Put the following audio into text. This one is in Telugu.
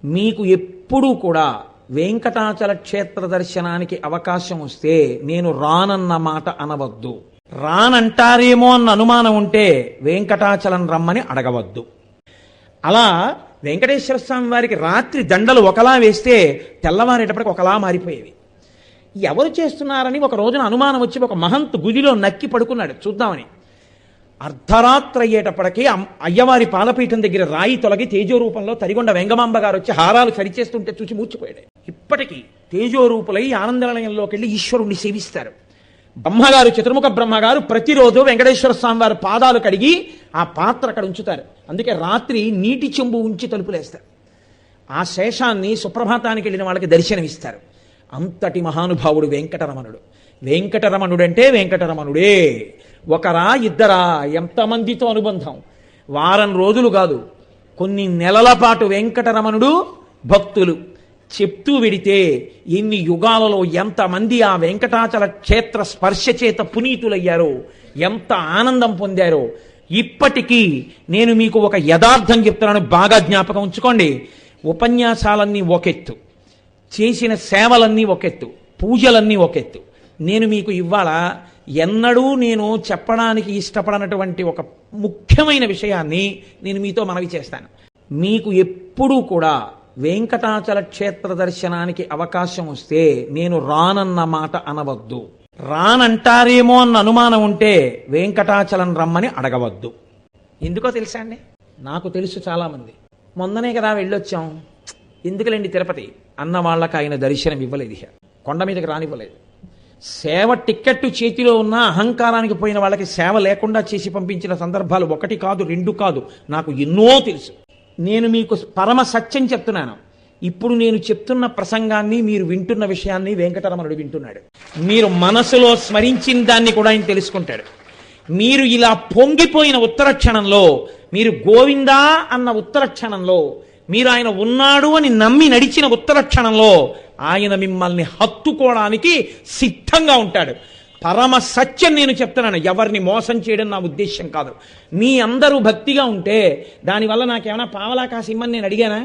మీకు ఎప్పుడూ కూడా వెంకటాచల క్షేత్ర దర్శనానికి అవకాశం వస్తే నేను రానన్న మాట అనవద్దు. రానంటారేమో అన్న అనుమానం ఉంటే వెంకటాచలం రమ్మని అడగవద్దు. అలా వెంకటేశ్వర స్వామి వారికి రాత్రి దండలు ఒకలా వేస్తే తెల్లవారేటప్పటికి ఒకలా మారిపోయేవి. ఎవరు చేస్తున్నారని ఒక రోజున అనుమానం వచ్చి ఒక మహంతు గుడిలో నక్కి పడుకున్నాడు చూద్దామని. అర్ధరాత్రి అయ్యేటప్పటికీ అయ్యవారి పాదపీఠం దగ్గర రాయి తొలగి తేజోరూపంలో తరిగొండ వెంగమాంబ గారు వచ్చి హారాలు సరిచేస్తుంటే చూసి మూర్చిపోయాడు. ఇప్పటికీ తేజోరూపులై ఆనందనిలయంలోకి వెళ్ళి ఈశ్వరుణ్ణి సేవిస్తారు. బ్రహ్మగారు, చతుర్ముఖ బ్రహ్మగారు ప్రతిరోజు వెంకటేశ్వర స్వామి వారి పాదాలు కడిగి ఆ పాత్ర అక్కడ ఉంచుతారు. అందుకే రాత్రి నీటి చెంబు ఉంచి తలుపులేస్తారు. ఆ శేషాన్ని సుప్రభాతానికి వెళ్ళిన వాళ్ళకి దర్శనమిస్తారు. అంతటి మహానుభావుడు వెంకటరమణుడు. వెంకటరమణుడంటే వెంకటరమణుడే. ఒకరా ఇద్దరా, ఎంతమందితో అనుబంధం. వారం రోజులు కాదు, కొన్ని నెలల పాటు వెంకటరమణుడు భక్తులు చెప్తూ వెడితే ఎన్ని యుగాలలో ఎంతమంది ఆ వెంకటాచల క్షేత్ర స్పర్శ చేత పునీతులయ్యారో, ఎంత ఆనందం పొందారో. ఇప్పటికీ నేను మీకు ఒక యథార్థం చెప్తున్నాను, బాగా జ్ఞాపకం ఉంచుకోండి. ఉపన్యాసాలన్నీ ఒకెత్తు, చేసిన సేవలన్నీ ఒకెత్తు, పూజలన్నీ ఒకెత్తు. నేను మీకు ఇవాళ ఎన్నడూ నేను చెప్పడానికి ఇష్టపడనటువంటి ఒక ముఖ్యమైన విషయాన్ని నేను మీతో మనవి చేస్తాను. మీకు ఎప్పుడూ కూడా వెంకటాచల క్షేత్ర దర్శనానికి అవకాశం వస్తే నేను రానన్న మాట అనవద్దు. రానంటారేమో అన్న అనుమానం ఉంటే వెంకటాచలం రమ్మని అడగవద్దు. ఎందుకో తెలుసా అండి? నాకు తెలుసు చాలామంది మొన్ననే కదా వెళ్ళొచ్చాం, ఎందుకులేండి తిరుపతి అన్న వాళ్ళకి ఆయన దర్శనం ఇవ్వలేదు, కొండ మీదకి రానివ్వలేదు. సేవ టిక్కెట్టు చేతిలో ఉన్న అహంకారానికి పోయిన వాళ్ళకి సేవ లేకుండా చేసి పంపించిన సందర్భాలు ఒకటి కాదు, రెండు కాదు, నాకు ఎన్నో తెలుసు. నేను మీకు పరమ సత్యం చెప్తున్నాను. ఇప్పుడు నేను చెప్తున్న ప్రసంగాన్ని, మీరు వింటున్న విషయాన్ని వెంకటరమణుడు వింటున్నాడు. మీరు మనసులో స్మరించిన దాన్ని కూడా ఆయన తెలుసుకుంటాడు. మీరు ఇలా పొంగిపోయిన ఉత్తర క్షణంలో, మీరు గోవిందా అన్న ఉత్తర క్షణంలో, మీరు ఆయన ఉన్నాడు అని నమ్మి నడిచిన ఉత్తర క్షణంలో ఆయన మిమ్మల్ని హత్తుకోవడానికి సిద్ధంగా ఉంటాడు. పరమ సత్యం నేను చెప్తున్నాను. ఎవరిని మోసం చేయడం నా ఉద్దేశం కాదు. మీ అందరూ భక్తిగా ఉంటే దానివల్ల నాకేమైనా పావలా కాసిమ్మని నేను అడిగానా?